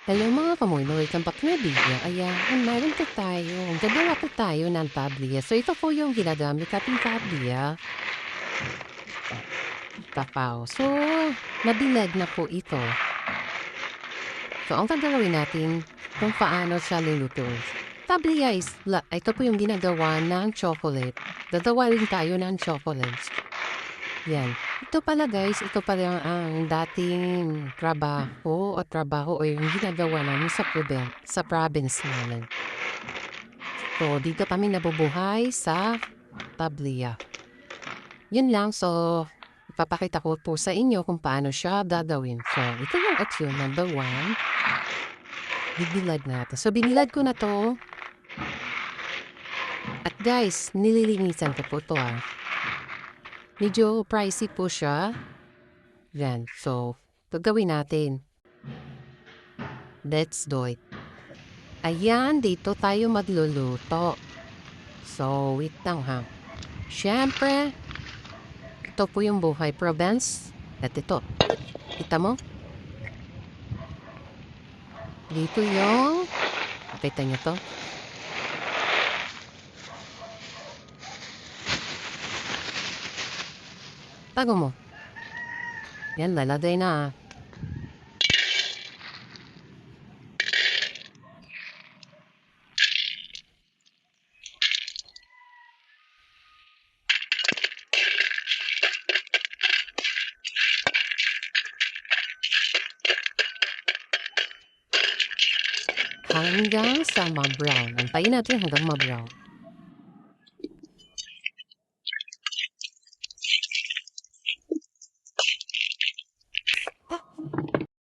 Hello mga kamoy, welcome back na video. Ayan, meron po tayo. Gagawa po tayo ng tablia. So ito po yung ginagamit ating tablia. Tapaw. So, nabilag na po ito. So, ang gagawin natin kung paano siya lulutuin. Tablia is, ito po yung ginagawa ng chocolate. Gagawa rin tayo ng chocolate. Yan. Ito pala guys, ito pala ang dating trabaho o yung ginagawa namin sa province namin. So, dito kami nabubuhay sa Tablia. Yun lang, so ipapakita ko po sa inyo kung paano siya gagawin. So, ito yung action number 1. Bibilad natin. So, binilad ko na to. At guys, nililinisan ko po to Medyo pricey po siya. Yan. So, gagawin natin. Let's do it. Ayan, dito tayo magluluto. So, wait lang Siyempre, ito po yung buhay province. At ito. Kita mo? Dito yung... Kita nyo to? Tago mo. Yan, lalagay na hanggang sa ma-brown. Antayin natin hanggang ma-brown.